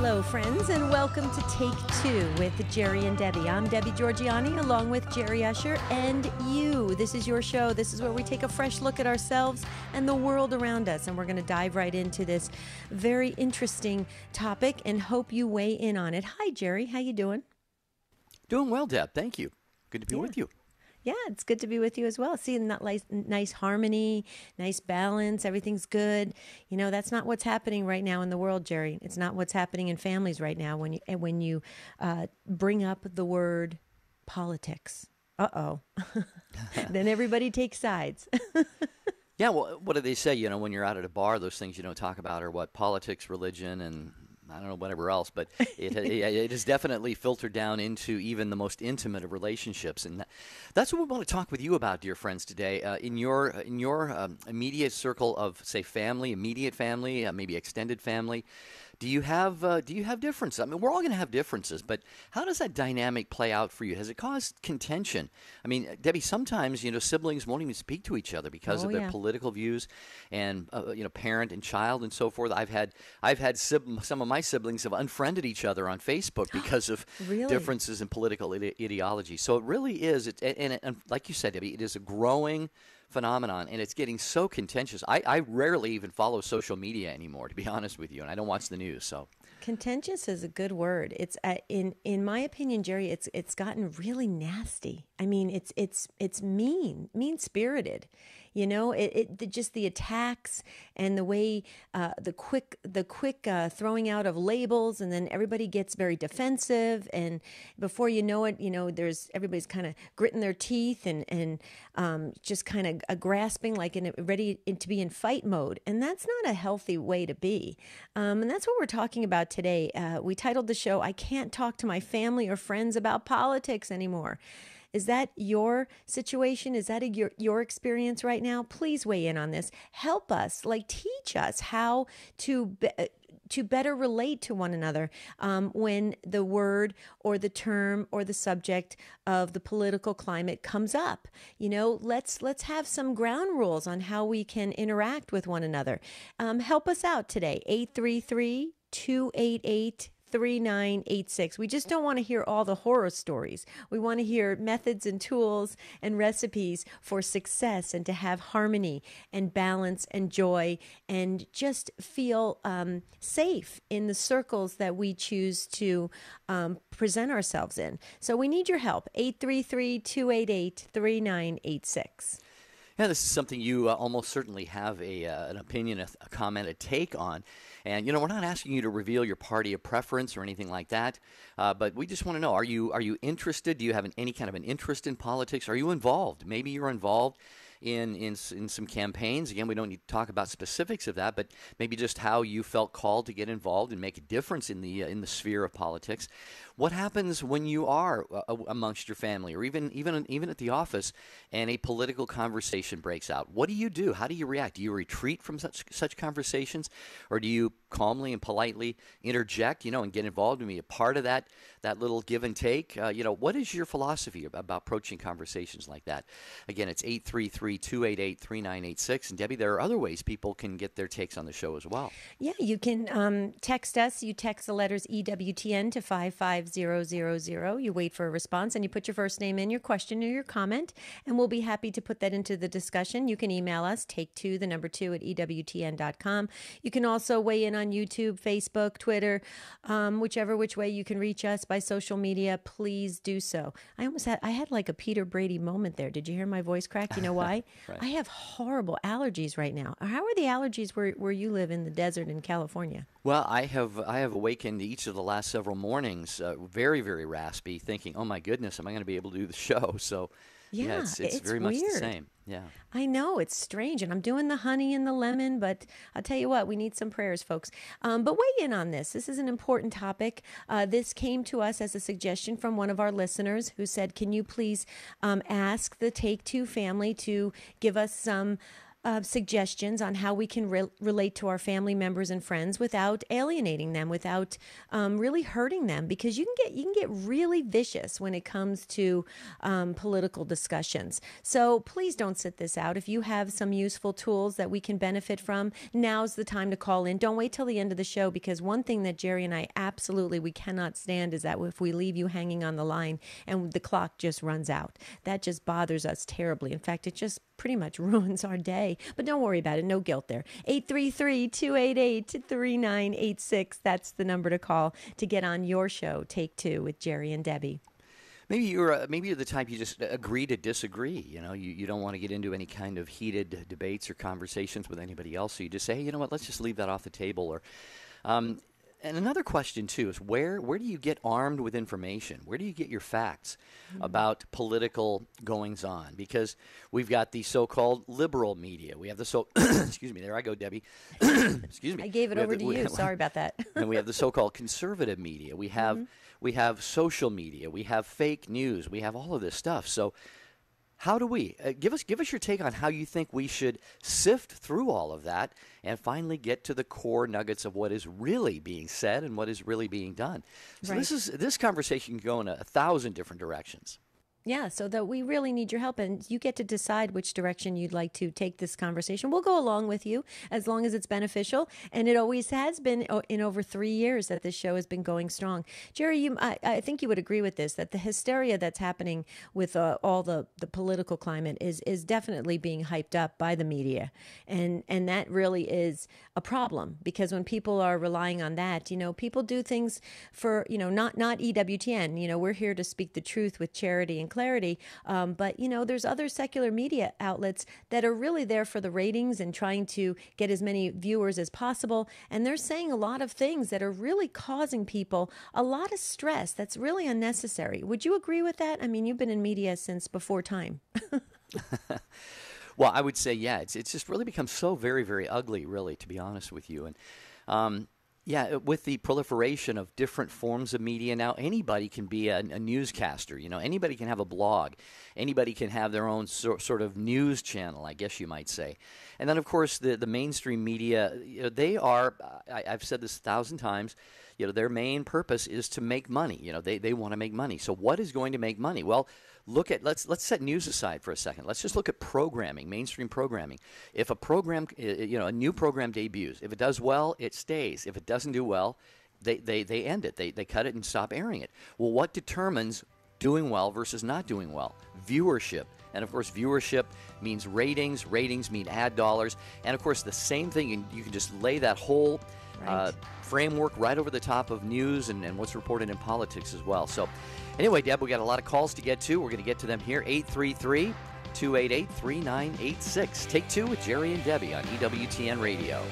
Hello, friends, and welcome to Take Two with Jerry and Debbie. I'm Debbie Georgiani, along with Jerry Usher and you. This is your show. This is where we take a fresh look at ourselves and the world around us, and we're going to dive right into this very interesting topic and hope you weigh in on it. Hi, Jerry. How you doing? Doing well, Deb. Thank you. Good to be with you. Yeah, it's good to be with you as well. Seeing that nice harmony, nice balance, everything's good. You know, that's not what's happening right now in the world, Jerry. It's not what's happening in families right now when you bring up the word politics. Uh-oh. Then everybody takes sides. Yeah, well, what do they say? You know, when you're out at a bar, those things you don't talk about are what? Politics, religion, and I don't know, whatever else, but it has definitely filtered down into even the most intimate of relationships, and that's what we want to talk with you about, dear friends, today. In your immediate circle of, say, family, immediate family, maybe extended family, do you have differences? I mean, we're all going to have differences, but how does that dynamic play out for you? Has it caused contention? I mean, Debbie, sometimes siblings won't even speak to each other because of their political views, and parent and child and so forth. I've had some of my siblings have unfriended each other on Facebook because of differences in political ideology. So it really is, and like you said, Debbie, it is a growing phenomenon, and it's getting so contentious. I rarely even follow social media anymore, to be honest with you, and I don't watch the news. So contentious is a good word. It's in my opinion, Jerry, it's gotten really nasty. I mean, it's mean-spirited. You know, it just the attacks and the way the quick throwing out of labels, and then everybody gets very defensive, and before you know it, everybody's kind of gritting their teeth and just kind of grasping, like ready to be in fight mode, and that's not a healthy way to be. And that's what we're talking about today. We titled the show, "I Can't Talk to My Family or Friends About Politics Anymore." Is that your situation? Is that your experience right now? Please weigh in on this. Help us, teach us how to better relate to one another when the word or the term or the subject of the political climate comes up. You know, let's have some ground rules on how we can interact with one another. Help us out today. 833-288-3986. We just don't want to hear all the horror stories. We want to hear methods and tools and recipes for success and to have harmony and balance and joy and just feel safe in the circles that we choose to present ourselves in. So we need your help. 833-288-3986. Yeah, this is something you almost certainly have an opinion, a comment, a take on. And, we're not asking you to reveal your party of preference or anything like that, but we just want to know, are you interested? Do you have any kind of an interest in politics? Are you involved? Maybe you're involved in some campaigns. Again, we don't need to talk about specifics of that, but maybe just how you felt called to get involved and make a difference in the sphere of politics. What happens when you are amongst your family, or even at the office, and a political conversation breaks out? What do you do? How do you react? Do you retreat from such conversations, or do you calmly and politely interject, and get involved and be a part of that little give and take? What is your philosophy about approaching conversations like that? Again, it's 833-288-3986. And Debbie, there are other ways people can get their takes on the show as well. Yeah, you can text us. You text the letters EWTN to 55000. You wait for a response, and you put your first name in, your question or your comment, and we'll be happy to put that into the discussion. You can email us, take2 at EWTN.com. You can also weigh in on YouTube, Facebook, Twitter, which way you can reach us by social media. Please do so. I had like a Peter Brady moment there. Did you hear my voice crack? You know why? Right. I have horrible allergies right now. How are the allergies where you live in the desert in California? Well, I have awakened each of the last several mornings very, very raspy, thinking, oh my goodness, am I going to be able to do the show? So yeah, it's very much the same. Yeah, I know, it's strange, and I'm doing the honey and the lemon, but I'll tell you what, we need some prayers, folks. But weigh in on this. This is an important topic. This came to us as a suggestion from one of our listeners who said, can you please ask the Take Two family to give us some suggestions on how we can relate to our family members and friends without alienating them, without really hurting them, because you can get really vicious when it comes to political discussions. So please don't sit this out. If you have some useful tools that we can benefit from, now's the time to call in. Don't wait till the end of the show, because one thing that Jerry and I we cannot stand is that if we leave you hanging on the line and the clock just runs out. That just bothers us terribly. In fact, it just pretty much ruins our day. But don't worry about it. No guilt there. 833-288-3986. That's the number to call to get on your show, Take Two, with Jerry and Debbie. Maybe you're the type you just agree to disagree. You know, you don't want to get into any kind of heated debates or conversations with anybody else. So you just say, hey, you know what, let's just leave that off the table. Or, and another question too is where do you get armed with information? Where do you get your facts about political goings on? Because we've got the so-called liberal media. We have the excuse me, there I go, Debbie. Excuse me. I gave it over to you. Sorry about that. And we have the so-called conservative media. We have social media. We have fake news. We have all of this stuff. So how do we give us your take on how you think we should sift through all of that and finally get to the core nuggets of what is really being said and what is really being done? So Right. this conversation can go in 1,000 different directions. Yeah, so that we really need your help, and you get to decide which direction you'd like to take this conversation. We'll go along with you as long as it's beneficial, and it always has been in over 3 years that this show has been going strong. Jerry, I think you would agree with this, that the hysteria that's happening with all the political climate is definitely being hyped up by the media, and that really is a problem, because when people are relying on that, people do things for, not EWTN. We're here to speak the truth with charity and clarity. But, there's other secular media outlets that are really there for the ratings and trying to get as many viewers as possible. And they're saying a lot of things that are really causing people a lot of stress that's really unnecessary. Would you agree with that? I mean, you've been in media since before time. Well, I would say, yeah, it's just really become so very, very ugly, really, to be honest with you. And yeah, with the proliferation of different forms of media now, anybody can be a newscaster. Anybody can have a blog. Anybody can have their own sort of news channel, I guess you might say. And then, of course, the mainstream media, they are, I've said this 1,000 times, their main purpose is to make money. They want to make money. So what is going to make money? Well, let's set news aside for a second. Let's just look at programming, mainstream programming. If a program, a new program debuts, if it does well, it stays. If it doesn't do well, they end it. They cut it and stop airing it. Well, what determines doing well versus not doing well? Viewership. And of course, viewership means ratings. Ratings mean ad dollars. And of course, the same thing, you can just lay that whole framework right over the top of news and what's reported in politics as well. So anyway, Deb, we got a lot of calls to get to. We're going to get to them here. 833-288-3986. Take Two with Jerry and Debbie on EWTN Radio.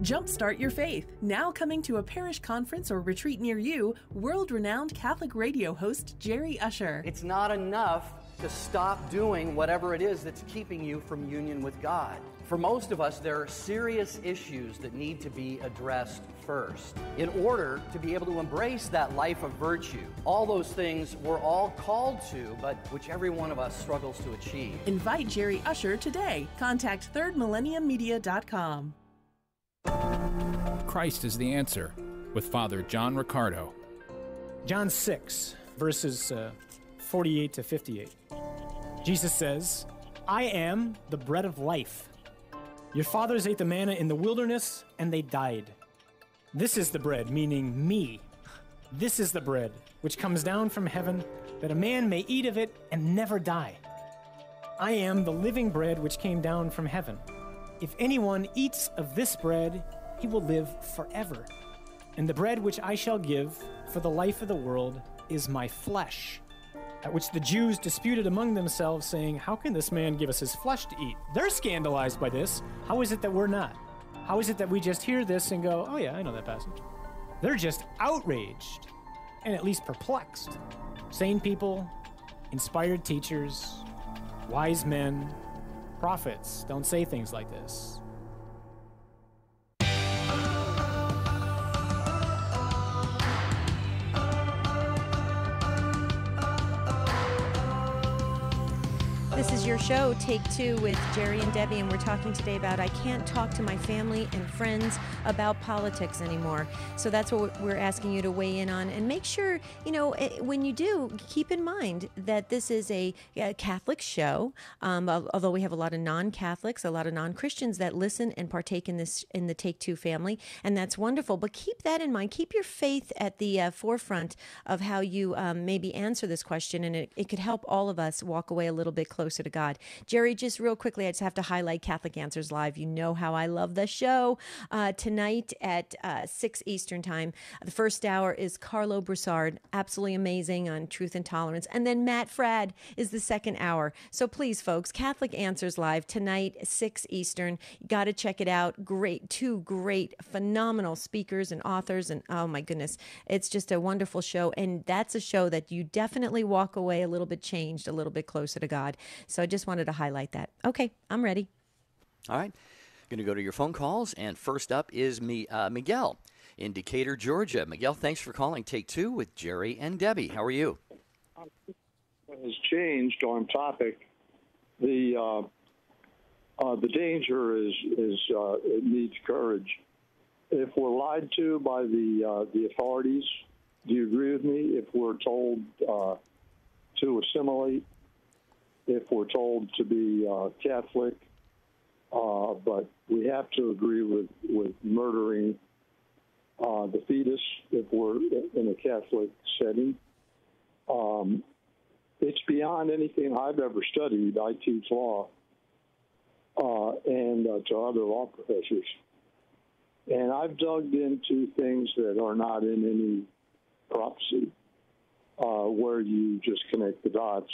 Jumpstart your faith. Now coming to a parish conference or retreat near you, world-renowned Catholic radio host Jerry Usher. It's not enough to stop doing whatever it is that's keeping you from union with God. For most of us, there are serious issues that need to be addressed first in order to be able to embrace that life of virtue. All those things we're all called to, but which every one of us struggles to achieve. Invite Jerry Usher today. Contact thirdmillenniummedia.com. Christ is the answer, with Father John Riccardo. John 6, verses 48 to 58. Jesus says, I am the bread of life. Your fathers ate the manna in the wilderness, and they died. This is the bread, meaning me. This is the bread which comes down from heaven, that a man may eat of it and never die. I am the living bread which came down from heaven. If anyone eats of this bread, he will live forever. And the bread which I shall give for the life of the world is my flesh. At which the Jews disputed among themselves, saying, how can this man give us his flesh to eat? They're scandalized by this. How is it that we're not? How is it that we just hear this and go, oh yeah, I know that passage? They're just outraged and at least perplexed. Sane people, inspired teachers, wise men, prophets don't say things like this. This is your show, Take Two, with Jerry and Debbie, and we're talking today about I can't talk to my family and friends about politics anymore. So that's what we're asking you to weigh in on. And make sure, when you do, keep in mind that this is a Catholic show, although we have a lot of non-Catholics, a lot of non-Christians that listen and partake in the Take Two family, and that's wonderful. But keep that in mind. Keep your faith at the forefront of how you maybe answer this question, and it could help all of us walk away a little bit closer to God. Jerry, just real quickly, I just have to highlight Catholic Answers Live. You know how I love the show. Tonight at 6 Eastern Time, the first hour is Carlo Broussard, absolutely amazing on truth and tolerance. And then Matt Fradd is the second hour. So please, folks, Catholic Answers Live tonight, 6 Eastern. You got to check it out. Two great, phenomenal speakers and authors. And oh my goodness, it's just a wonderful show. And that's a show that you definitely walk away a little bit changed, a little bit closer to God. So I just wanted to highlight that. Okay, I'm ready. All right. Going to go to your phone calls. And first up is Miguel in Decatur, Georgia. Miguel, thanks for calling Take Two with Jerry and Debbie. How are you? Has changed on topic. The danger is it needs courage. If we're lied to by the authorities, do you agree with me? If we're told to assimilate, if we're told to be Catholic, but we have to agree with murdering the fetus if we're in a Catholic setting. It's beyond anything I've ever studied. I teach law and to other law professors. And I've dug into things that are not in any prophecy where you just connect the dots.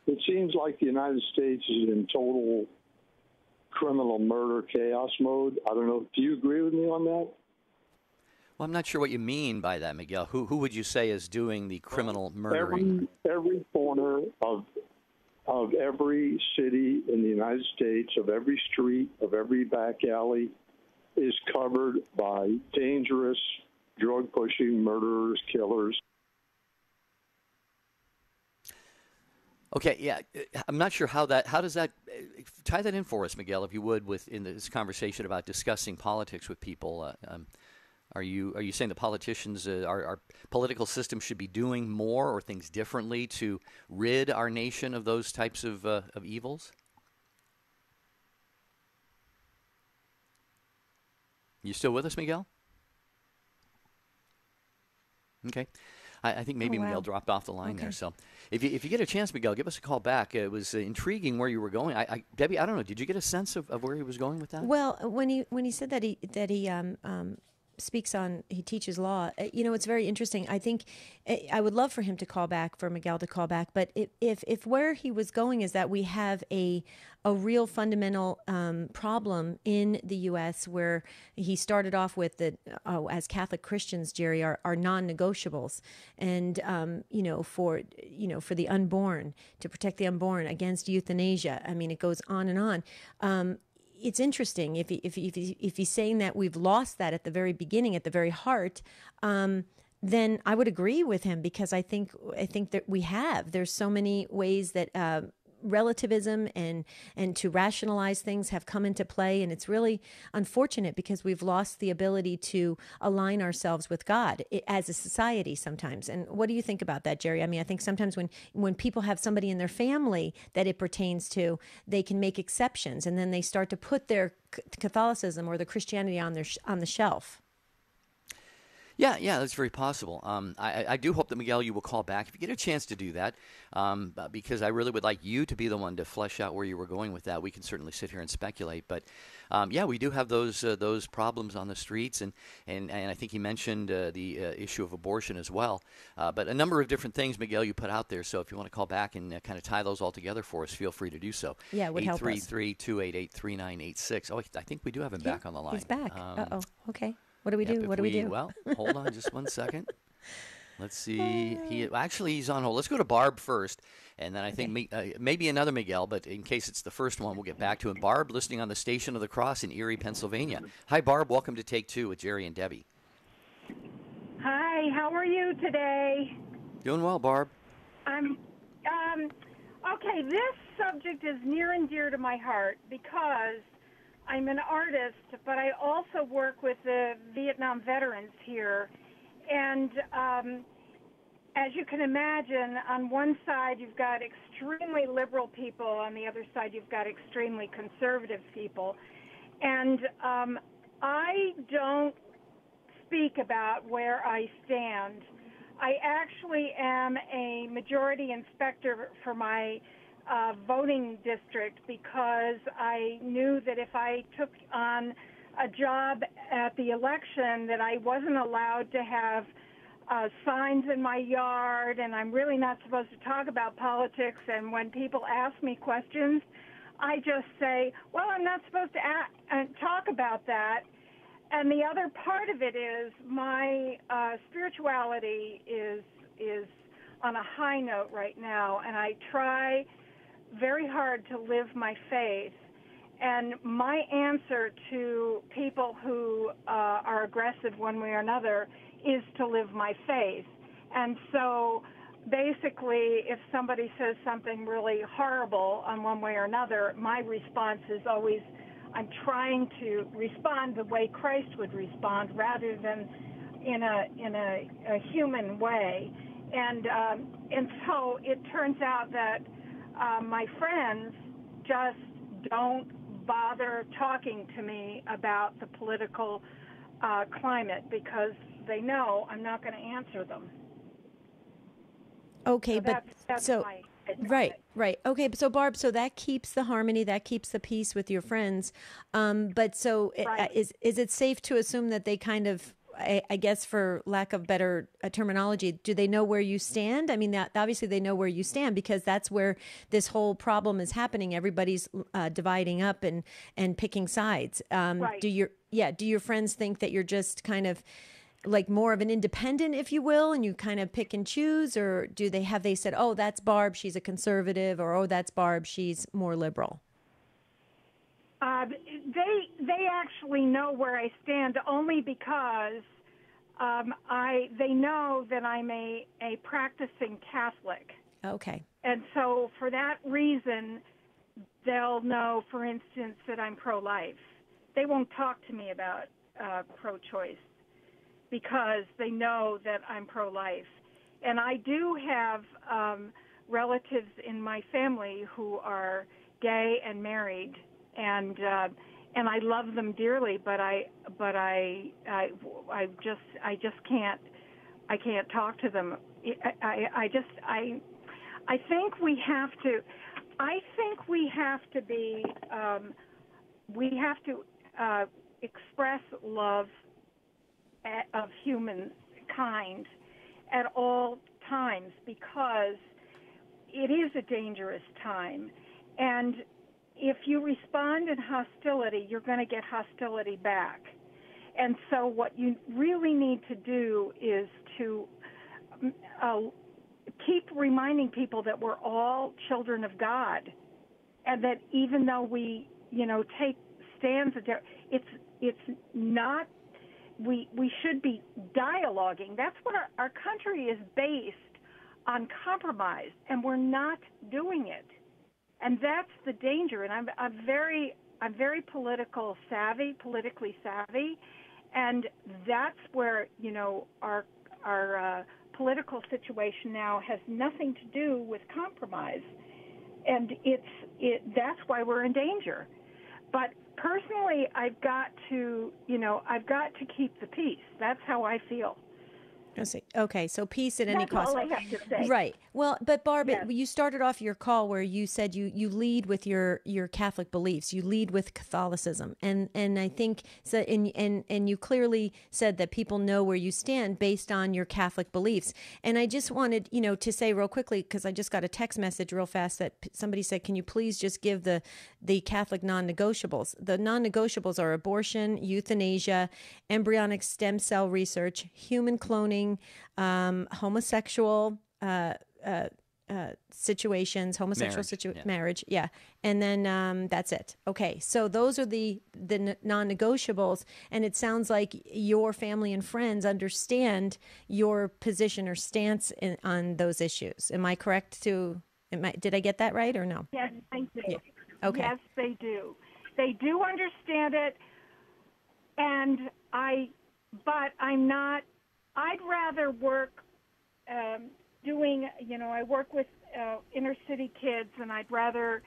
It seems like the United States is in total criminal murder chaos mode. I don't know. Do you agree with me on that? Well, I'm not sure what you mean by that, Miguel. Who would you say is doing the criminal murdering? Every corner of every city in the United States, of every street, of every back alley, is covered by dangerous, drug-pushing murderers, killers. Okay, yeah, I'm not sure how does that tie that in for us, Miguel, if you would, in this conversation about discussing politics with people. Are you saying the politicians, our political system should be doing more or things differently to rid our nation of those types of evils? You still with us, Miguel? Okay. I think maybe Miguel dropped off the line there. So if you get a chance, Miguel, give us a call back. It was intriguing where you were going. Debbie, I don't know. Did you get a sense of where he was going with that? Well, when he said that he he teaches law, it's very interesting. I think I would love for Miguel to call back. But if where he was going is that we have a real fundamental problem in the U.S. where he started off with as Catholic Christians, Jerry, are non-negotiables, and for the unborn, to protect the unborn against euthanasia. I mean, it goes on and on. It's interesting if he's saying that we've lost that at the very beginning, at the very heart. Then I would agree with him, because I think that we have. There's so many ways that relativism and to rationalize things have come into play, and it's really unfortunate because we've lost the ability to align ourselves with God as a society sometimes. And what do you think about that, Jerry? I mean, I think sometimes when people have somebody in their family that it pertains to, they can make exceptions, and then they start to put their Catholicism or their Christianity on the shelf. Yeah, that's very possible. I do hope that, Miguel, you will call back if you get a chance to do that, because I really would like you to be the one to flesh out where you were going with that. We can certainly sit here and speculate, but we do have those problems on the streets, and I think he mentioned the issue of abortion as well, but a number of different things, Miguel, you put out there. So if you want to call back and kind of tie those all together for us, feel free to do so. Yeah, it would help us. 833-288-3986. Oh, I think we do have him back on the line. He's back. Okay. What do we do? What do we do? Well, hold on just one second. Let's see. He's on hold. Let's go to Barb first, and then I think maybe another Miguel, but in case it's the first one, we'll get back to him. Barb, listening on the Station of the Cross in Erie, Pennsylvania. Hi, Barb. Welcome to Take Two with Jerry and Debbie. Hi. How are you today? Doing well, Barb. Okay. This subject is near and dear to my heart because I'm an artist, but I also work with the Vietnam veterans here. And as you can imagine, on one side you've got extremely liberal people, on the other side you've got extremely conservative people. And I don't speak about where I stand. I actually am a majority inspector for my voting district because I knew that if I took on a job at the election that I wasn't allowed to have signs in my yard, and I'm really not supposed to talk about politics. And when people ask me questions, I just say, well, I'm not supposed to talk about that. And the other part of it is my spirituality is on a high note right now, and I try very hard to live my faith. And my answer to people who are aggressive one way or another is to live my faith. And so basically, if somebody says something really horrible on one way or another, my response is always, I'm trying to respond the way Christ would respond rather than in a human way. And so it turns out that my friends just don't bother talking to me about the political climate because they know I'm not going to answer them. Okay, so but that's so my right. Okay, so Barb, so that keeps the harmony, that keeps the peace with your friends. But so Right. is it safe to assume that they kind of, I guess, for lack of better terminology, do they know where you stand? I mean, that obviously they know where you stand because that's where this whole problem is happening. Everybody's dividing up and picking sides. Right. Do your friends think that you're just kind of like more of an independent, if you will, and you kind of pick and choose, or have they said, oh, that's Barb, she's a conservative, or oh, that's Barb, she's more liberal? They actually know where I stand only because they know that I'm a practicing Catholic. Okay. And so for that reason, they'll know, for instance, that I'm pro-life. They won't talk to me about pro-choice because they know that I'm pro-life. And I do have relatives in my family who are gay and married, and I love them dearly, but I just can't talk to them. I think we have to express love of humankind at all times because it is a dangerous time, and if you respond in hostility, you're going to get hostility back. And so what you really need to do is to keep reminding people that we're all children of God, and that even though we, take stands, it's not, we should be dialoguing. That's what our country is based on, compromise, and we're not doing it. And that's the danger. And I'm very politically savvy, and that's where our political situation now has nothing to do with compromise, and that's why we're in danger. But personally, I've got to keep the peace. That's how I feel. Okay, so peace at any cost. That's all I have to say. Right. Well, but Barb, Yes. you started off your call where you said you lead with your Catholic beliefs. You lead with Catholicism, and I think so. And you clearly said that people know where you stand based on your Catholic beliefs. And I just wanted to say real quickly, because I just got a text message real fast that somebody said, "Can you please just give the Catholic non-negotiables?" The non-negotiables are abortion, euthanasia, embryonic stem cell research, human cloning, homosexual situations, marriage, yeah, and then that's it. Okay, so those are the non-negotiables, and it sounds like your family and friends understand your position or stance on those issues. Am I correct to Did I get that right or no? Yes, they do. Yeah. Okay. Yes, they do. They do understand it, but I'm not. I'd rather work I work with inner city kids, and I'd rather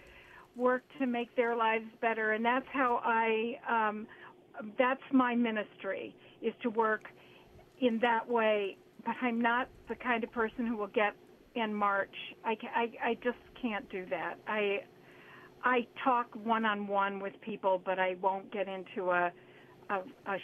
work to make their lives better, and that's how that's my ministry, is to work in that way. But I'm not the kind of person who will get in March. I just can't do that. I talk one-on-one with people, but I won't get into a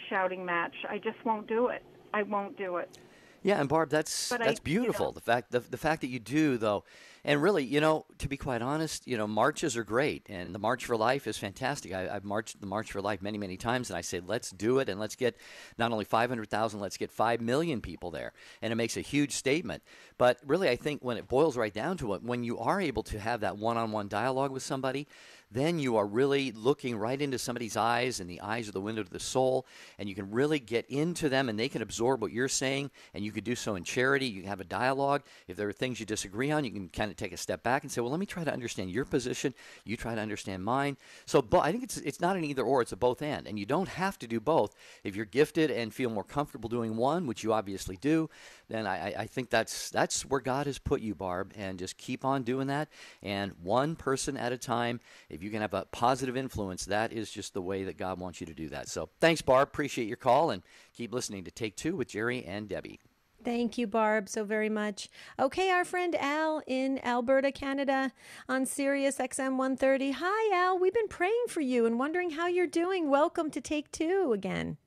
shouting match. I just won't do it. I won't do it. Yeah, and Barb, that's beautiful. The fact that you do, though, and really, to be quite honest, marches are great, and the March for Life is fantastic. I've marched the March for Life many, many times, and I say, let's do it, and let's get not only 500,000, let's get 5 million people there, and it makes a huge statement. But really, I think when it boils right down to it, when you are able to have that one-on-one dialogue with somebody, then you are really looking right into somebody's eyes, and the eyes are the window to the soul, and you can really get into them, and they can absorb what you're saying, and you could do so in charity. You can have a dialogue. If there are things you disagree on, you can kind of take a step back and say, well, let me try to understand your position. You try to understand mine. So I think it's not an either or, it's a both and, and you don't have to do both. If you're gifted and feel more comfortable doing one, which you obviously do, then I think that's where God has put you, Barb, and just keep on doing that, and one person at a time. If you can have a positive influence, that is just the way that God wants you to do that. So thanks, Barb. Appreciate your call, and keep listening to Take Two with Jerry and Debbie. Thank you, Barb, so very much. Okay, our friend Al in Alberta, Canada, on Sirius XM 130. Hi, Al. We've been praying for you and wondering how you're doing. Welcome to Take Two again.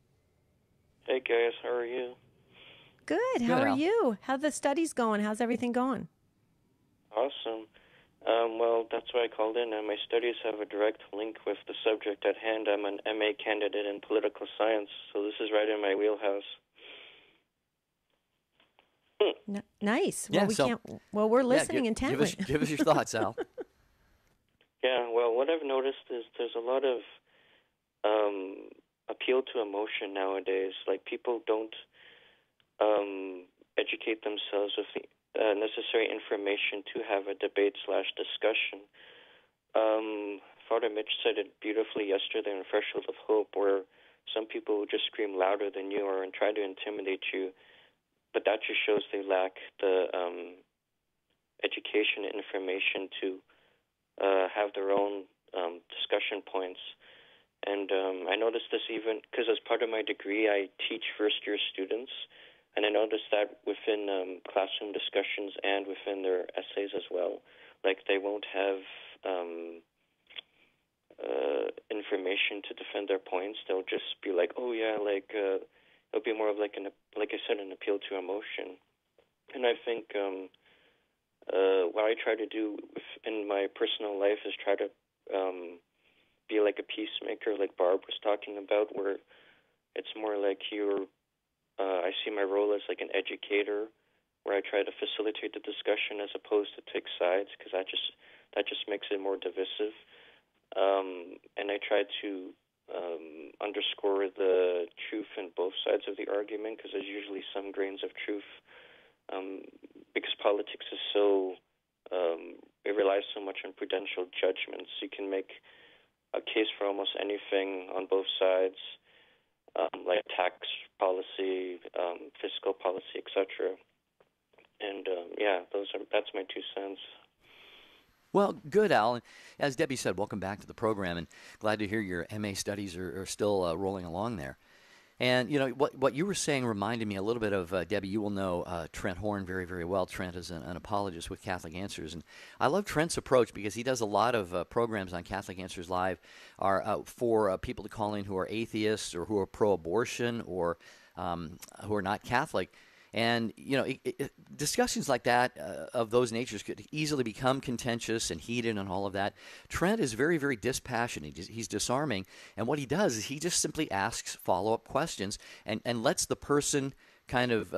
Hey, guys. How are you? Good. How are you? How the studies going? How's everything going? Awesome. Well, that's why I called in, and my studies have a direct link with the subject at hand. I'm an MA candidate in political science, so this is right in my wheelhouse. Nice. Well, we're listening intently. Give us your thoughts, Al. Yeah, well, what I've noticed is there's a lot of appeal to emotion nowadays. Like, people don't educate themselves with the necessary information to have a debate/discussion. Father Mitch said it beautifully yesterday in Threshold of Hope, where some people will just scream louder than you are and try to intimidate you, but that just shows they lack the education and information to have their own discussion points. And I noticed this even because as part of my degree, I teach first-year students, and I noticed that within classroom discussions and within their essays as well. Like, they won't have information to defend their points. They'll just be like, oh, yeah, it'll be more of like I said, an appeal to emotion. And I think what I try to do in my personal life is try to be like a peacemaker, like Barb was talking about, where it's more like I see my role as like an educator, where I try to facilitate the discussion as opposed to take sides, because that just makes it more divisive. And I try to underscore the truth in both sides of the argument, because there's usually some grains of truth, because politics is so it relies so much on prudential judgments. You can make a case for almost anything on both sides, like tax policy, fiscal policy, etc. And that's my 2 cents. Well, good, Al. As Debbie said, welcome back to the program, and glad to hear your MA studies are still rolling along there. And, what you were saying reminded me a little bit of, Debbie, you will know Trent Horn very, very well. Trent is an apologist with Catholic Answers. And I love Trent's approach because he does a lot of programs on Catholic Answers Live for people to call in who are atheists or who are pro-abortion or who are not Catholic. And, discussions like that of those natures could easily become contentious and heated and all of that. Trent is very, very dispassionate. He's disarming. And what he does is he just simply asks follow-up questions and lets the person kind of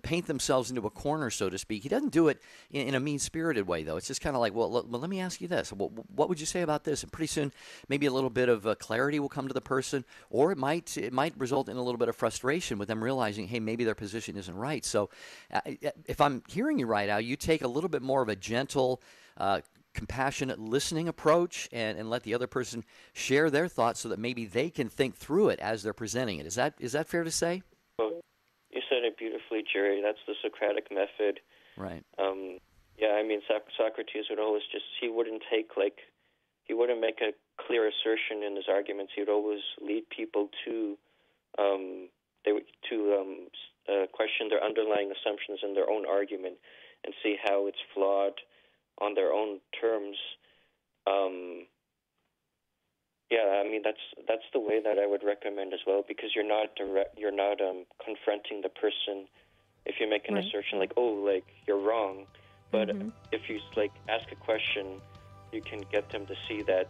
paint themselves into a corner, so to speak. He doesn't do it in a mean-spirited way, though. It's just kind of like, well, let me ask you this. What would you say about this? And pretty soon, maybe a little bit of clarity will come to the person, or it might result in a little bit of frustration with them realizing, hey, maybe their position isn't right. So if I'm hearing you right, Al, you take a little bit more of a gentle compassionate listening approach and let the other person share their thoughts so that maybe they can think through it as they're presenting it. Is that fair to say? Well, you said it beautifully, Jerry. That's the Socratic method. Right. Yeah, I mean, Socrates would always he wouldn't make a clear assertion in his arguments. He would always lead people to question their underlying assumptions in their own argument and see how it's flawed on their own terms. Yeah, I mean that's the way that I would recommend as well, because you're not confronting the person if you make an assertion like, oh, like you're wrong. But if you ask a question, you can get them to see that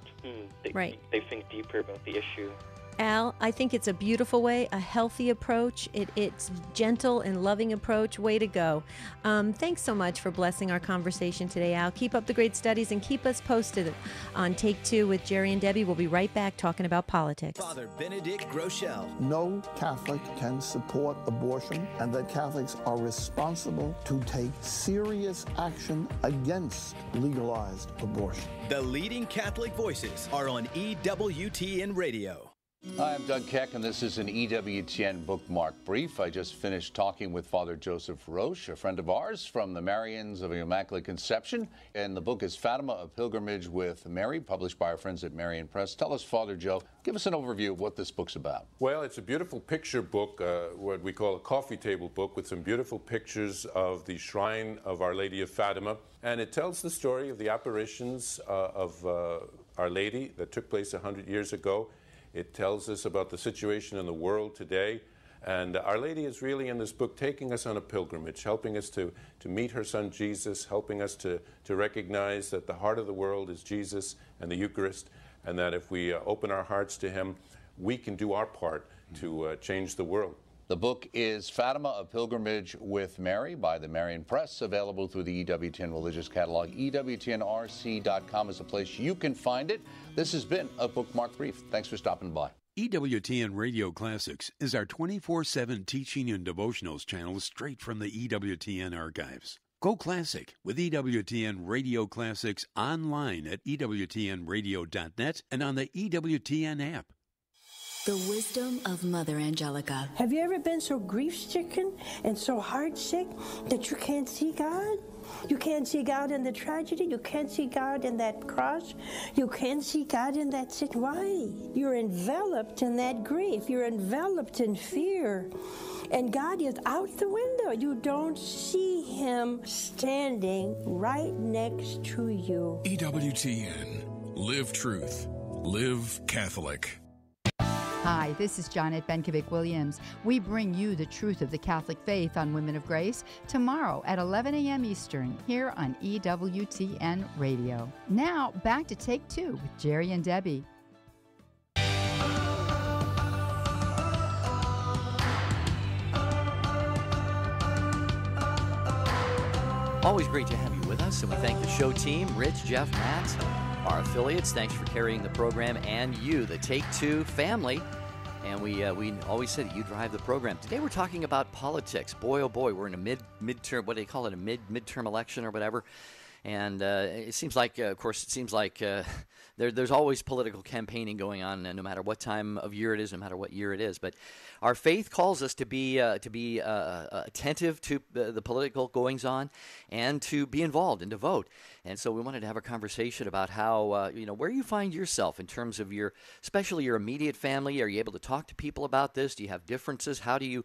they think deeper about the issue. Al, I think it's a beautiful way, a healthy approach. It's gentle and loving approach. Way to go. Thanks so much for blessing our conversation today, Al. Keep up the great studies and keep us posted on Take Two with Jerry and Debbie. We'll be right back talking about politics. Father Benedict Groeschel. No Catholic can support abortion, and that Catholics are responsible to take serious action against legalized abortion. The leading Catholic voices are on EWTN Radio. Hi, I'm Doug Keck, and this is an EWTN bookmark brief. I just finished talking with Father Joseph Roche, a friend of ours from the Marians of Immaculate Conception, and the book is Fatima, A Pilgrimage with Mary, published by our friends at Marian Press. Tell us, Father Joe, give us an overview of what this book's about. Well, it's a beautiful picture book, what we call a coffee table book, with some beautiful pictures of the shrine of Our Lady of Fatima, and it tells the story of the apparitions of Our Lady that took place 100 years ago. It tells us about the situation in the world today. And Our Lady is really in this book taking us on a pilgrimage, helping us to meet her son Jesus, helping us to recognize that the heart of the world is Jesus and the Eucharist, and that if we open our hearts to him, we can do our part to change the world. The book is Fatima, A Pilgrimage with Mary by the Marian Press, available through the EWTN Religious Catalog. EWTNRC.com is a place you can find it. This has been a Bookmark Brief. Thanks for stopping by. EWTN Radio Classics is our 24/7 teaching and devotionals channel straight from the EWTN archives. Go Classic with EWTN Radio Classics online at EWTNradio.net and on the EWTN app. The wisdom of Mother Angelica. Have you ever been so grief-stricken and so heart-sick that you can't see God? You can't see God in the tragedy. You can't see God in that cross. You can't see God in that sin. Why? You're enveloped in that grief. You're enveloped in fear. And God is out the window. You don't see him standing right next to you. EWTN. Live truth. Live Catholic. Hi, this is Janet Benkovic-Williams. We bring you the truth of the Catholic faith on Women of Grace tomorrow at 11 a.m. Eastern here on EWTN Radio. Now, back to Take Two with Jerry and Debbie. Always great to have you with us, and we thank the show team, Rich, Jeff, Matt, our affiliates. Thanks for carrying the program, and you, the Take Two family. And we always say that you drive the program. Today we're talking about politics. Boy, oh boy, we're in a midterm, what do they call it, a midterm election or whatever. And it seems like, of course, there's always political campaigning going on, no matter what time of year it is, no matter what year it is. But our faith calls us to be attentive to the political goings on and to be involved and to vote. And so we wanted to have a conversation about how, where you find yourself in terms of especially your immediate family. Are you able to talk to people about this? Do you have differences? How do you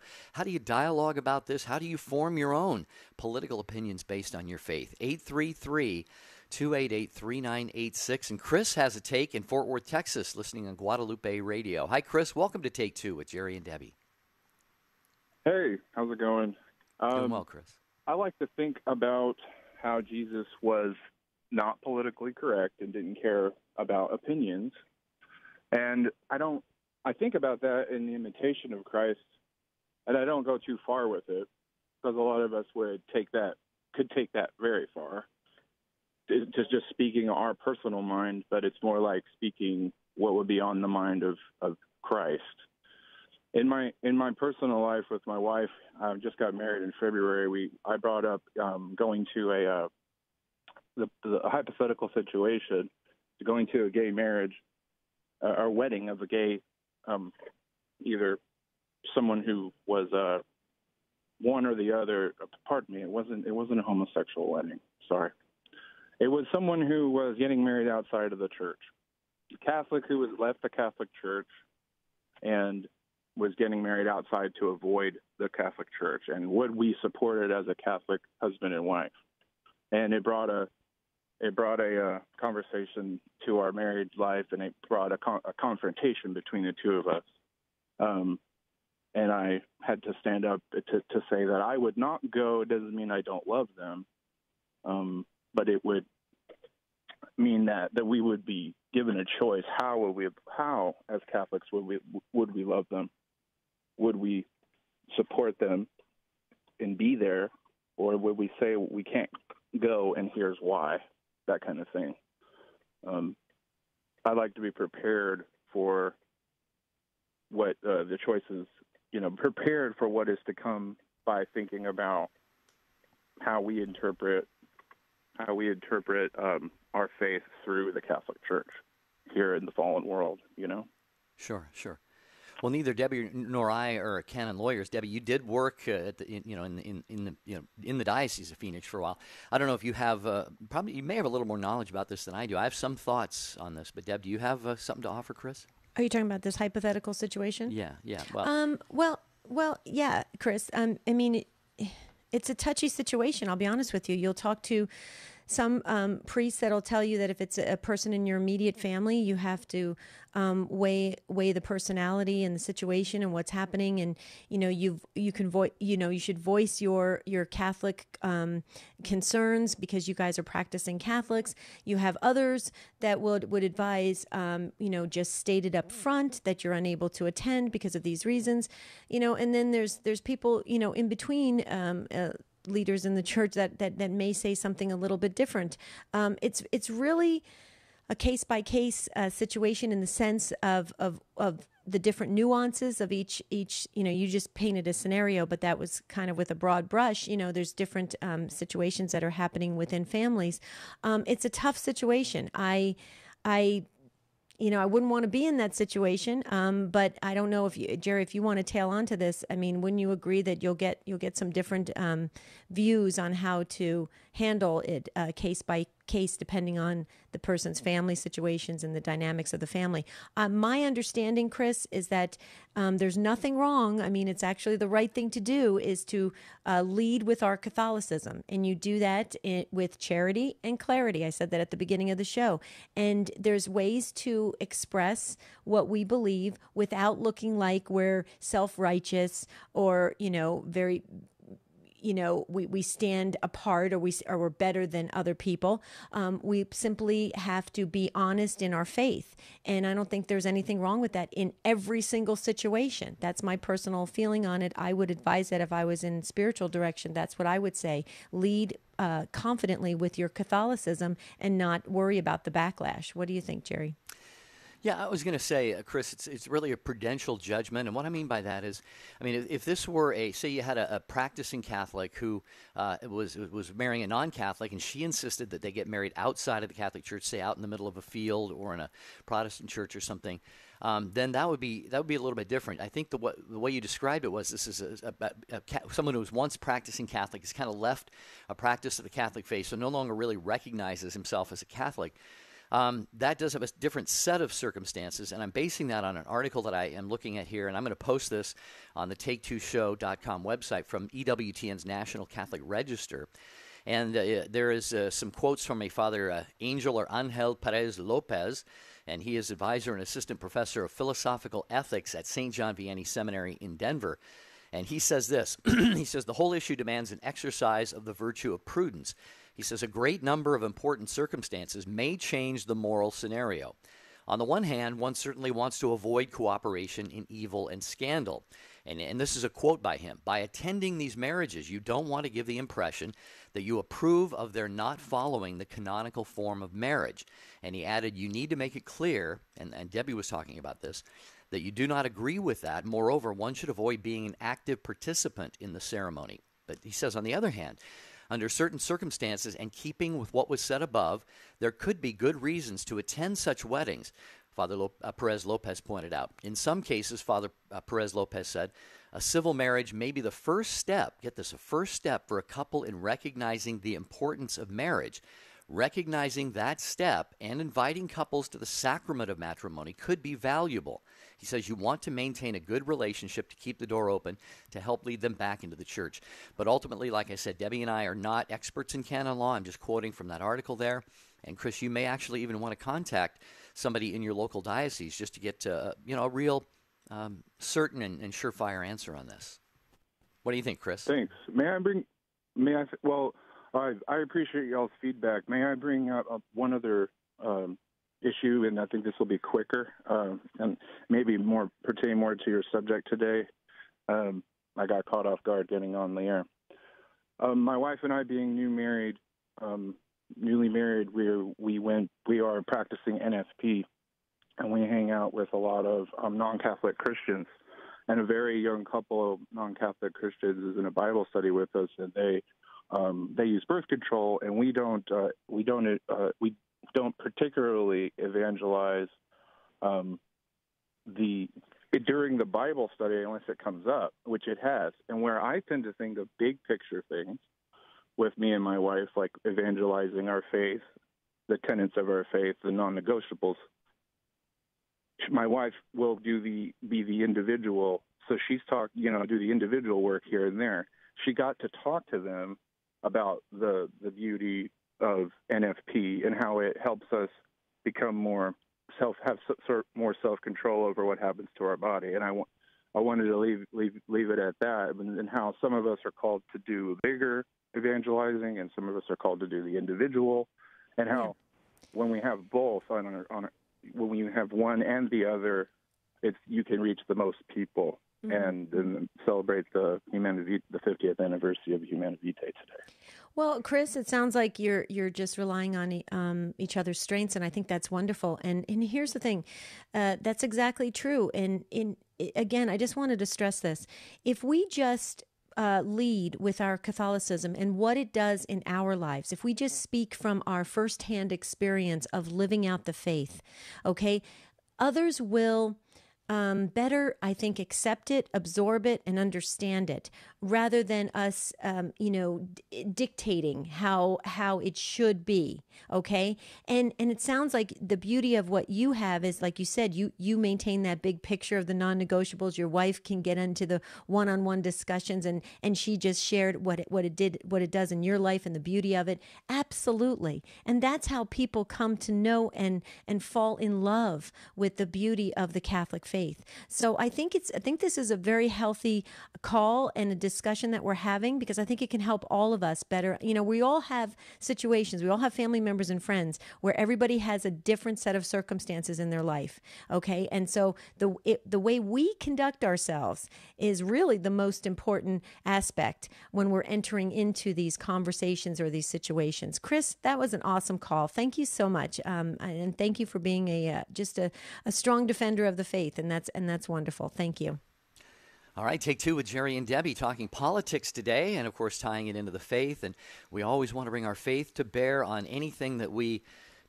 dialogue about this? How do you form your own political opinions based on your faith? 833-288-3986. And Chris has a take in Fort Worth, Texas, listening on Guadalupe Radio. Hi, Chris. Welcome to Take Two with Jerry and Debbie. Hey, how's it going? Doing well, Chris. I like to think about how Jesus was not politically correct and didn't care about opinions. And I think about that in the imitation of Christ, and I don't go too far with it, because a lot of us could take that very far. It's just speaking our personal mind, but it's more like speaking what would be on the mind of Christ. In my personal life with my wife, I just got married in February. I brought up going to the hypothetical situation, going to a gay marriage or wedding of a gay, either someone who was one or the other. Pardon me, it wasn't a homosexual wedding. Sorry, it was someone who was getting married outside of the church. A Catholic who was left the Catholic Church and was getting married outside to avoid the Catholic Church, and would we support it as a Catholic husband and wife? And it brought a conversation to our married life, and it brought a confrontation between the two of us. And I had to stand up to say that I would not go. It doesn't mean I don't love them, but it would mean that we would be given a choice. How as Catholics would we love them? Would we support them and be there, or would we say we can't go and here's why? That kind of thing. I like to be prepared for what the choices, prepared for what is to come by thinking about how we interpret our faith through the Catholic Church here in the fallen world. Sure. Well, neither Debbie nor I are canon lawyers. Debbie, you did work in the Diocese of Phoenix for a while. I don't know if you have you may have a little more knowledge about this than I do. I have some thoughts on this, but Deb, do you have something to offer, Chris? Are you talking about this hypothetical situation? Yeah. Well, yeah, Chris. I mean, it's a touchy situation. I'll be honest with you. You'll talk to some priests that'll tell you that if it's a person in your immediate family, you have to weigh the personality and the situation and what's happening, and you should voice your Catholic concerns because you guys are practicing Catholics. You have others that would advise just state it up front that you're unable to attend because of these reasons, and then there's people in between. Leaders in the church that may say something a little bit different. It's really a case by case situation in the sense of the different nuances of each. You just painted a scenario, but that was kind of with a broad brush. There's different situations that are happening within families. It's a tough situation. I wouldn't want to be in that situation, but I don't know Jerry, if you want to tail onto this. I mean, wouldn't you agree that you'll get some different views on how to handle it case by case, depending on the person's family situations and the dynamics of the family? My understanding, Chris, is that there's nothing wrong. I mean, it's actually the right thing to do is to lead with our Catholicism, and you do that with charity and clarity. I said that at the beginning of the show, and there's ways to express what we believe without looking like we're self-righteous or very we stand apart or we're better than other people. We simply have to be honest in our faith. And I don't think there's anything wrong with that in every single situation. That's my personal feeling on it. I would advise that if I was in spiritual direction, that's what I would say. Lead confidently with your Catholicism and not worry about the backlash. What do you think, Jerry? Yeah, I was going to say, Chris, it's really a prudential judgment. And what I mean by that is, if this were say you had a practicing Catholic who was marrying a non-Catholic, and she insisted that they get married outside of the Catholic Church, say out in the middle of a field or in a Protestant church or something, then that would be a little bit different. I think the way you described it was this is someone who was once practicing Catholic has kind of left a practice of the Catholic faith, so no longer really recognizes himself as a Catholic. That does have a different set of circumstances, and I'm basing that on an article that I am looking at here, and I'm going to post this on the Take2Show.com website from EWTN's National Catholic Register. And there is some quotes from a Father Angel or Angel Perez Lopez, and he is advisor and assistant professor of philosophical ethics at St. John Vianney Seminary in Denver. And he says this, he says, the whole issue demands an exercise of the virtue of prudence. He says a great number of important circumstances may change the moral scenario. On the one hand, one certainly wants to avoid cooperation in evil and scandal. And this is a quote by him. By attending these marriages, you don't want to give the impression that you approve of their not following the canonical form of marriage. And he added, you need to make it clear, and Debbie was talking about this, that you do not agree with that. Moreover, one should avoid being an active participant in the ceremony. But he says, on the other hand, Under certain circumstances and keeping with what was said above, there could be good reasons to attend such weddings, Father Perez Lopez pointed out. In some cases, Father Perez Lopez said, a civil marriage may be the first step, get this, a first step for a couple in recognizing the importance of marriage. Recognizing that step and inviting couples to the sacrament of matrimony could be valuable. He says you want to maintain a good relationship to keep the door open to help lead them back into the church. But ultimately, like I said, Debbie and I are not experts in canon law. I'm just quoting from that article there. And Chris, you may actually even want to contact somebody in your local diocese just to get a real certain and surefire answer on this. What do you think, Chris? Thanks. I appreciate y'all's feedback. May I bring up one other issue, and I think this will be quicker and maybe pertain more to your subject today. I got caught off guard getting on the air. My wife and I, being newly married, we are practicing NFP, and we hang out with a lot of non-Catholic Christians. And a very young couple of non-Catholic Christians is in a Bible study with us, and they use birth control, and we don't particularly evangelize during the Bible study unless it comes up, which it has. And where I tend to think of big picture things with me and my wife, like evangelizing our faith, the tenets of our faith, the non-negotiables, my wife will be the individual. So she's do the individual work here and there. She got to talk to them about the beauty of NFP and how it helps us become more more self-control over what happens to our body. And I wanted to leave it at that, and how some of us are called to do bigger evangelizing, and some of us are called to do the individual, and how when we have both when we have one and the other, you can reach the most people. And celebrate the 50th anniversary of Humana Vitae today. Well, Chris, it sounds like you're just relying on each other's strengths, and I think that's wonderful. And here's the thing, that's exactly true. And again, I just wanted to stress this: if we just lead with our Catholicism and what it does in our lives, if we just speak from our firsthand experience of living out the faith, okay, others will better, I think, accept it, absorb it, and understand it, rather than us, dictating how it should be. Okay, and it sounds like the beauty of what you have is, like you said, you maintain that big picture of the non-negotiables. Your wife can get into the one-on-one discussions, and she just shared what it does in your life and the beauty of it. Absolutely, and that's how people come to know and fall in love with the beauty of the Catholic faith. So I think this is a very healthy call and a discussion that we're having, because I think it can help all of us better. We all have situations, we all have family members and friends where everybody has a different set of circumstances in their life. Okay, and so the way we conduct ourselves is really the most important aspect when we're entering into these conversations or these situations. Chris, that was an awesome call. Thank you so much, and thank you for being a strong defender of the faith. And that's wonderful. Thank you. All right, take two with Jerry and Debbie talking politics today, and of course tying it into the faith. And we always want to bring our faith to bear on anything that we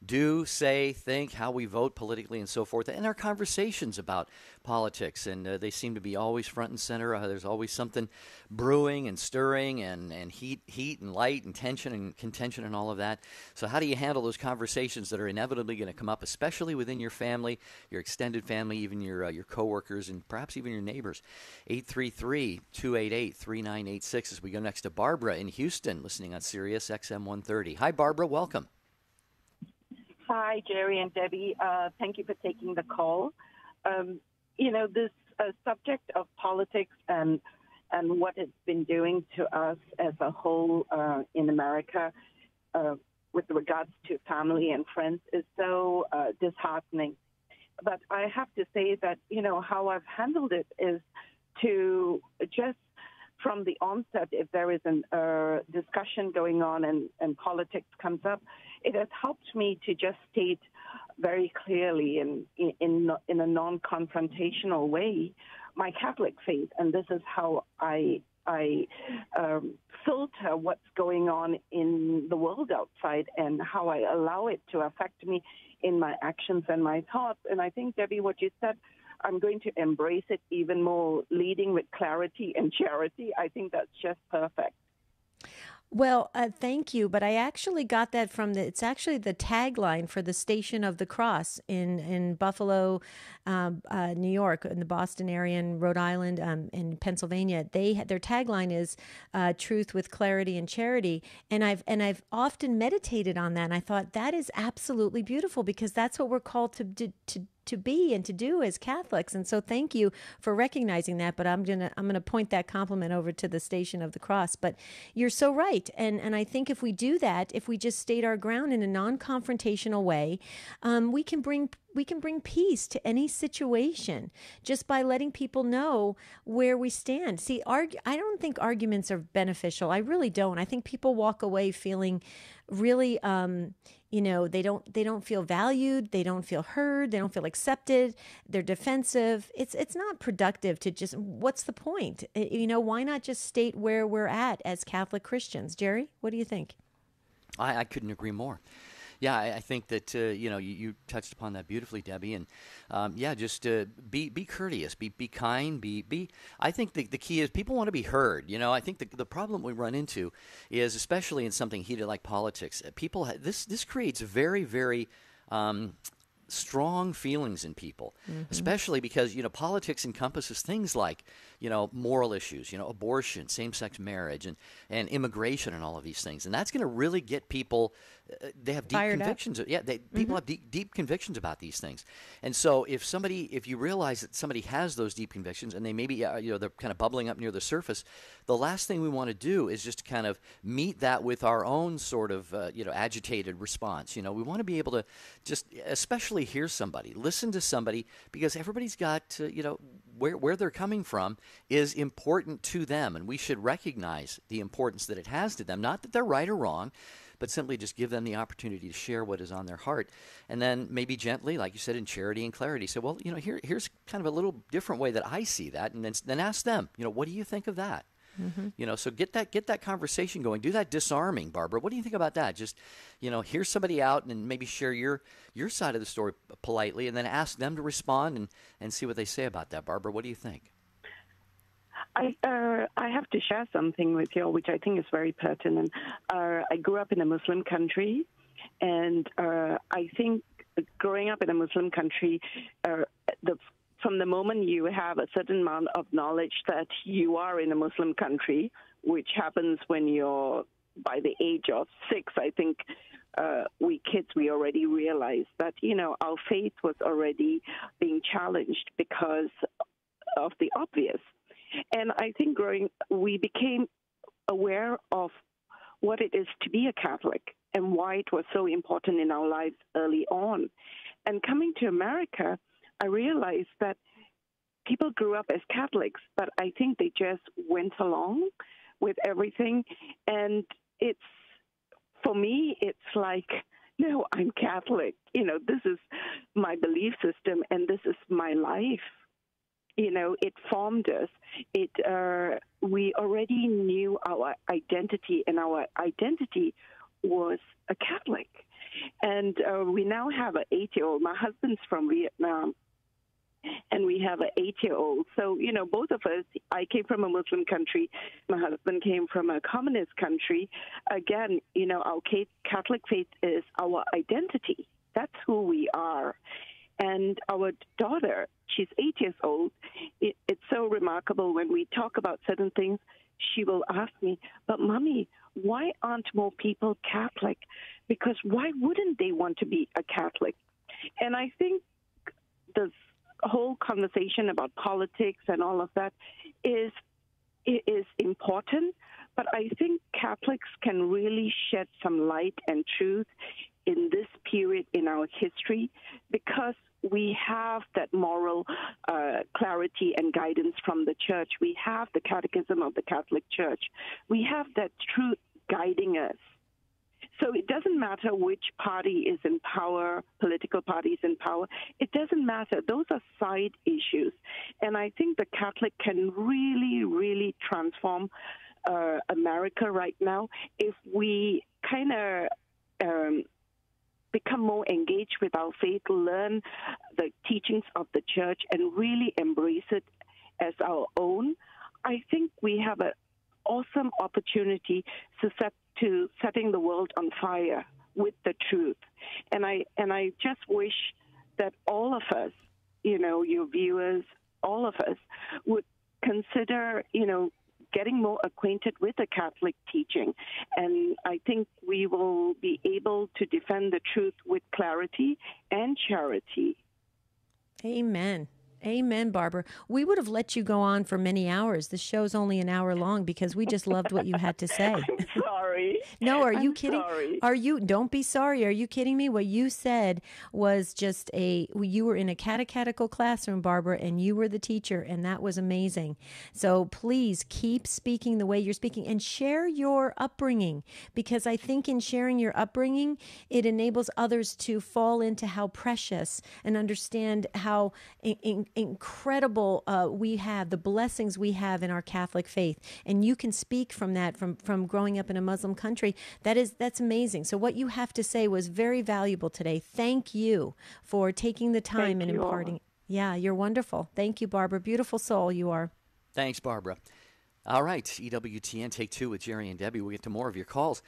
do, say, think, how we vote politically and so forth, and our conversations about politics. And they seem to be always front and center. There's always something brewing and stirring and heat and light and tension and contention and all of that. So how do you handle those conversations that are inevitably going to come up, especially within your family, your extended family, even your coworkers, and perhaps even your neighbors? 833-288-3986 as we go next to Barbara in Houston, listening on Sirius XM 130. Hi, Barbara. Welcome. Hi, Jerry and Debbie. Thank you for taking the call. This subject of politics and what it's been doing to us as a whole in America with regards to family and friends is so disheartening. But I have to say that, how I've handled it is to just from the onset, if there is a discussion going on and politics comes up, it has helped me to just state very clearly in a non-confrontational way my Catholic faith, and this is how I I filter what's going on in the world outside and how I allow it to affect me in my actions and my thoughts. And I think, Debbie, what you said, I'm going to embrace it even more, leading with clarity and charity. I think that's just perfect. Well, thank you. But I actually got that from it's actually the tagline for the Station of the Cross in Buffalo, New York, in the Boston area, in Rhode Island, in Pennsylvania. Their tagline is truth with clarity and charity. And I've often meditated on that. And I thought that is absolutely beautiful, because that's what we're called to be and to do as Catholics. And so thank you for recognizing that. But I'm gonna point that compliment over to the Station of the Cross. But you're so right. And I think if we do that, if we just state our ground in a non-confrontational way, we can bring peace to any situation just by letting people know where we stand. See, I don't think arguments are beneficial. I really don't. I think people walk away feeling really, they don't feel valued. They don't feel heard. They don't feel accepted. They're defensive. It's not productive to just, what's the point? Why not just state where we're at as Catholic Christians? Jerry, what do you think? I couldn't agree more. Yeah, I think that you touched upon that beautifully, Debbie, and just be courteous, be kind, be. I think the key is people want to be heard. I think the problem we run into is, especially in something heated like politics, people this creates very, very strong feelings in people, especially because politics encompasses things like moral issues, abortion, same-sex marriage, and immigration, and all of these things, and that's going to really get people. They have deep convictions. Yeah, people have deep convictions about these things, and so if you realize that somebody has those deep convictions, and they maybe they're kind of bubbling up near the surface, the last thing we want to do is just kind of meet that with our own sort of agitated response. We want to be able to just especially hear somebody, listen to somebody, because everybody's got where they're coming from is important to them, and we should recognize the importance that it has to them. Not that they're right or wrong, but simply just give them the opportunity to share what is on their heart. And then maybe gently, like you said, in charity and clarity, say, well, here's kind of a little different way that I see that, and then ask them, what do you think of that? So get that conversation going. Do that disarming, Barbara. What do you think about that? Just, hear somebody out and maybe share your side of the story politely, and then ask them to respond and see what they say about that. Barbara, what do you think? I have to share something with you, which I think is very pertinent. I grew up in a Muslim country, and I think growing up in a Muslim country, from the moment you have a certain amount of knowledge that you are in a Muslim country, which happens when you're by the age of 6, I think we already realized that, our faith was already being challenged because of the obvious. And I think we became aware of what it is to be a Catholic and why it was so important in our lives early on. And coming to America, I realized that people grew up as Catholics, but I think they just went along with everything. And for me, it's like, no, I'm Catholic. This is my belief system, and this is my life. It formed us. We already knew our identity, and our identity was a Catholic. And we now have an 8-year-old. My husband's from Vietnam, and we have an 8-year-old. So, both of us, I came from a Muslim country. My husband came from a communist country. Again, our Catholic faith is our identity. That's who we are. And our daughter, she's 8 years old. It's so remarkable when we talk about certain things, she will ask me, but Mommy, why aren't more people Catholic? Because why wouldn't they want to be a Catholic? And I think this whole conversation about politics and all of that is important, but I think Catholics can really shed some light and truth in this period in our history, because we have that moral clarity and guidance from the Church. We have the Catechism of the Catholic Church. We have that truth guiding us. So it doesn't matter which party is in power, political parties in power. It doesn't matter. Those are side issues. And I think the Catholic can really, really transform America right now if we kind of become more engaged with our faith, learn the teachings of the church, and really embrace it as our own. I think we have an awesome opportunity to setting the world on fire with the truth. And I just wish that all of us, your viewers, all of us would consider, getting more acquainted with the Catholic teaching. And I think we will be able to defend the truth with clarity and charity. Amen. Amen, Barbara. We would have let you go on for many hours. The show's only an hour long because we just loved what you had to say. I'm sorry. No, are you kidding? Sorry. Don't be sorry. Are you kidding me? What you said was just you were in a catechetical classroom, Barbara, and you were the teacher, and that was amazing. So please keep speaking the way you're speaking and share your upbringing, because I think in sharing your upbringing, it enables others to fall into how precious and understand how incredible we have, the blessings we have in our Catholic faith. And you can speak from that, from growing up in a Muslim country. That's amazing. So what you have to say was very valuable today. Thank you for taking the time and imparting. Yeah, you're wonderful. Thank you, Barbara. Beautiful soul you are. Thanks, Barbara. All right, EWTN Take 2 with Jerry and Debbie. We'll get to more of your calls.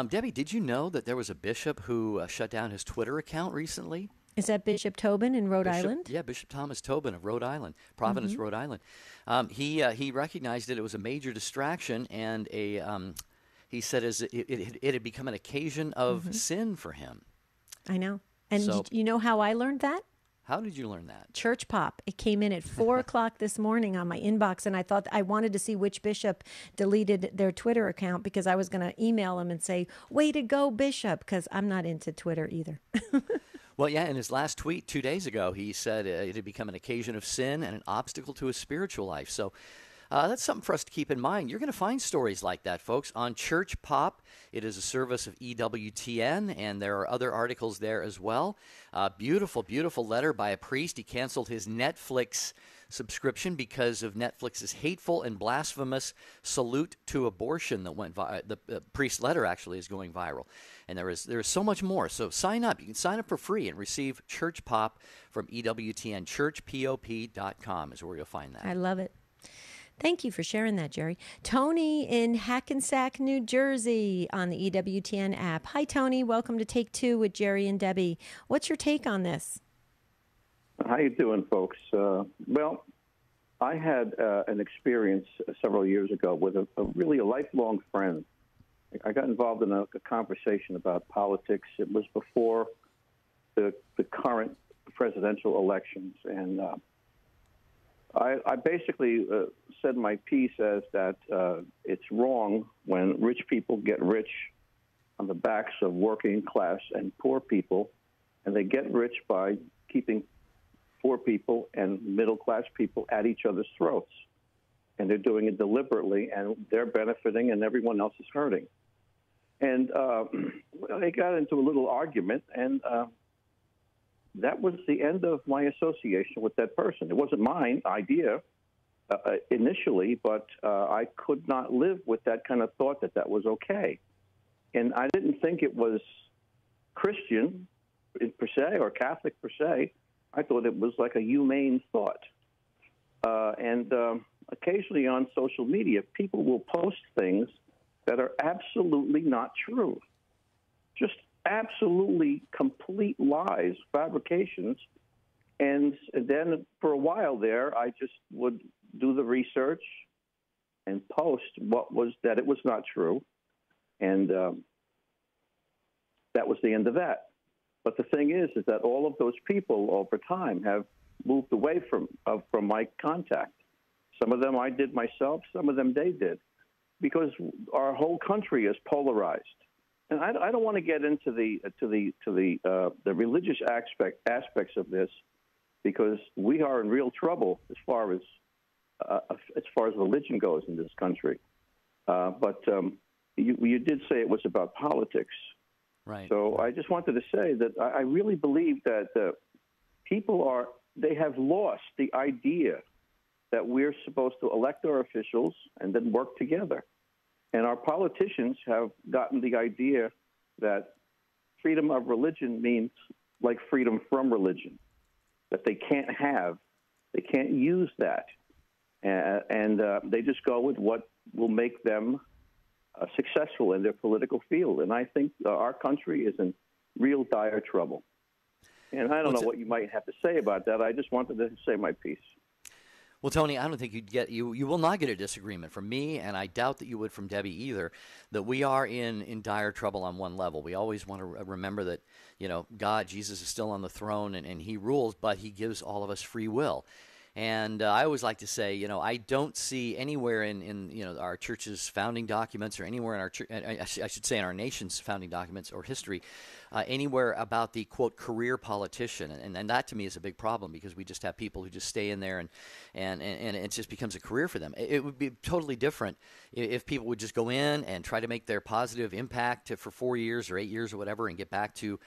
Debbie, did you know that there was a bishop who shut down his Twitter account recently? Is that Bishop Tobin in Rhode Island? Yeah, Bishop Thomas Tobin of Rhode Island, Providence, Rhode Island. He recognized that it was a major distraction, and he said it had become an occasion of sin for him. I know. And you know how I learned that? How did you learn that? Church Pop. It came in at 4 o'clock this morning on my inbox, and I thought I wanted to see which bishop deleted their Twitter account because I was going to email him and say, "Way to go, Bishop," because I'm not into Twitter either. Well, yeah, in his last tweet 2 days ago, he said it had become an occasion of sin and an obstacle to his spiritual life. So that's something for us to keep in mind. You're going to find stories like that, folks, on Church Pop. It is a service of EWTN, and there are other articles there as well. Beautiful, beautiful letter by a priest. He canceled his Netflix subscription because of Netflix's hateful and blasphemous salute to abortion that went the priest's letter actually is going viral. And there is so much more. So sign up. You can sign up for free and receive Church Pop from EWTN. ChurchPop.com is where you'll find that. I love it. Thank you for sharing that, Jerry. Tony in Hackensack, New Jersey on the EWTN app. Hi, Tony. Welcome to Take 2 with Jerry and Debbie. What's your take on this? How you doing, folks? Well, I had an experience several years ago with a lifelong friend. I got involved in a conversation about politics. It was before the current presidential elections, and I basically said my piece as that it's wrong when rich people get rich on the backs of working class and poor people, and they get rich by keeping poor people and middle-class people at each other's throats. And they're doing it deliberately, and they're benefiting, and everyone else is hurting. And they got into a little argument, and that was the end of my association with that person. It wasn't my idea initially, but I could not live with that kind of thought that was okay. And I didn't think it was Christian per se or Catholic per se. I thought it was like a humane thought. And occasionally on social media, people will post things that are absolutely not true. Just absolutely complete lies, fabrications. And then for a while there, I just would do the research and post that it was not true. And that was the end of that. But the thing is that all of those people over time have moved away from my contact. Some of them I did myself, some of them they did, because our whole country is polarized. And I don't want to get into the religious aspects of this, because we are in real trouble as far as religion goes in this country. But you did say it was about politics. Right. So I just wanted to say that I really believe that people they have lost the idea that we're supposed to elect our officials and then work together. And our politicians have gotten the idea that freedom of religion means like freedom from religion, that they can't use that. And they just go with what will make them successful in their political field. And I think our country is in real dire trouble. And I don't know what you might have to say about that. I just wanted to say my piece. Well, Tony, I don't think you will not get a disagreement from me, and I doubt that you would from Debbie either, that we are in dire trouble on one level. We always want to remember that, God, Jesus is still on the throne and he rules, but he gives all of us free will. And I always like to say, I don't see anywhere in our church's founding documents or anywhere in our I should say in our nation's founding documents or history, anywhere about the, quote, career politician. And that to me is a big problem because we just have people who just stay in there and it just becomes a career for them. It would be totally different if people would just go in and try to make their positive impact for 4 years or 8 years or whatever and get back to,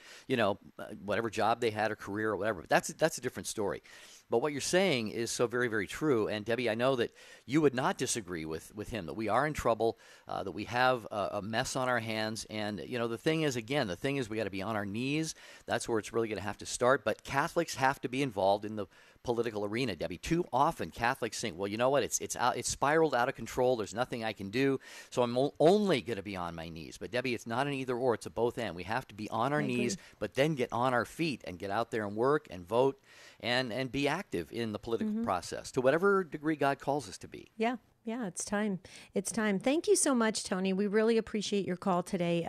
whatever job they had or career or whatever. But that's a different story. But what you're saying is so very, very true. And, Debbie, I know that you would not disagree with him, that we are in trouble, that we have a mess on our hands. And, the thing is we got to be on our knees. That's where it's really going to have to start. But Catholics have to be involved in the political arena, Debbie. Too often Catholics think, well, you know what, it's spiraled out of control. There's nothing I can do, so I'm only going to be on my knees. But, Debbie, it's not an either or. It's a both and. We have to be on our knees, but then get on our feet and get out there and work and vote and be active in the political process to whatever degree God calls us to be. Yeah. Yeah, it's time. It's time. Thank you so much, Tony. We really appreciate your call today.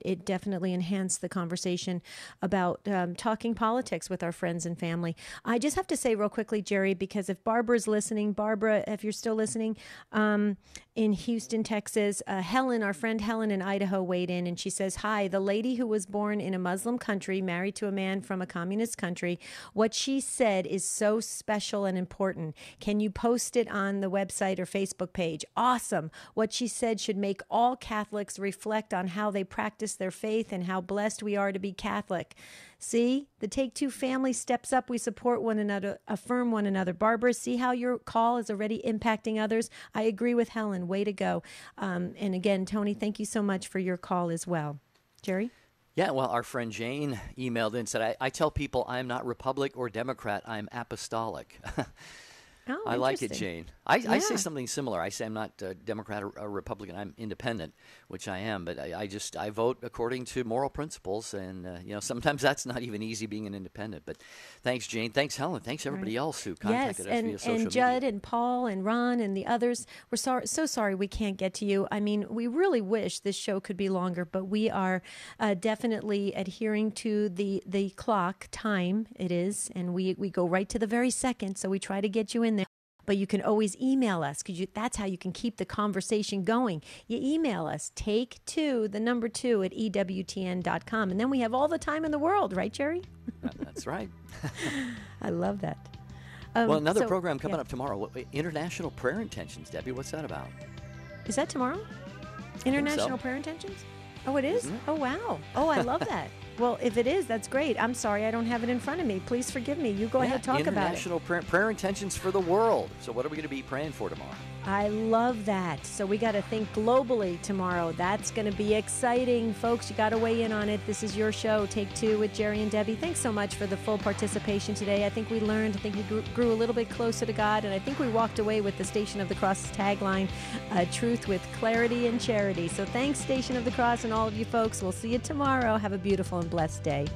It definitely enhanced the conversation about talking politics with our friends and family. I just have to say real quickly, Jerry, because if Barbara's listening, Barbara, if you're still listening, in Houston, Texas, Helen, our friend Helen in Idaho weighed in and she says, hi, the lady who was born in a Muslim country, married to a man from a communist country, what she said is so special and important. Can you post it on the website or Facebook page? Awesome. What she said should make all Catholics reflect on how they practice their faith and how blessed we are to be Catholic. See, the Take Two family steps up. We support one another, affirm one another. Barbara, see how your call is already impacting others? I agree with Helen. Way to go. And again, Tony, thank you so much for your call as well. Jerry? Yeah, well, our friend Jane emailed in and said, I tell people I'm not Republic or Democrat. I'm apostolic. Oh, I like it, Jane. I say something similar. I say I'm not a Democrat or a Republican. I'm independent, which I am. But I vote according to moral principles. And, sometimes that's not even easy being an independent. But thanks, Jane. Thanks, Helen. Thanks, everybody else who contacted us via social media. And Judd and Paul and Ron and the others. We're so sorry we can't get to you. I mean, we really wish this show could be longer, but we are definitely adhering to the clock time it is. And we go right to the very second. So we try to get you in there. But you can always email us because that's how you can keep the conversation going. You email us, take2, the number 2 at EWTN.com. And then we have all the time in the world, right, Jerry? That's right. I love that. Well, another program coming up tomorrow. International Prayer Intentions. Debbie, what's that about? Is that tomorrow? International Prayer Intentions? Oh, it is? Oh, wow. Oh, I love that. Well, if it is, that's great. I'm sorry I don't have it in front of me. Please forgive me. You go ahead, talk about it. International prayer intentions for the world. So what are we going to be praying for tomorrow? I love that. So we got to think globally tomorrow. That's going to be exciting. Folks, you got to weigh in on it. This is your show, Take Two with Jerry and Debbie. Thanks so much for the full participation today. I think we learned. I think we grew a little bit closer to God. And I think we walked away with the Station of the Cross tagline, truth with clarity and charity. So thanks, Station of the Cross, and all of you folks. We'll see you tomorrow. Have a beautiful and blessed day.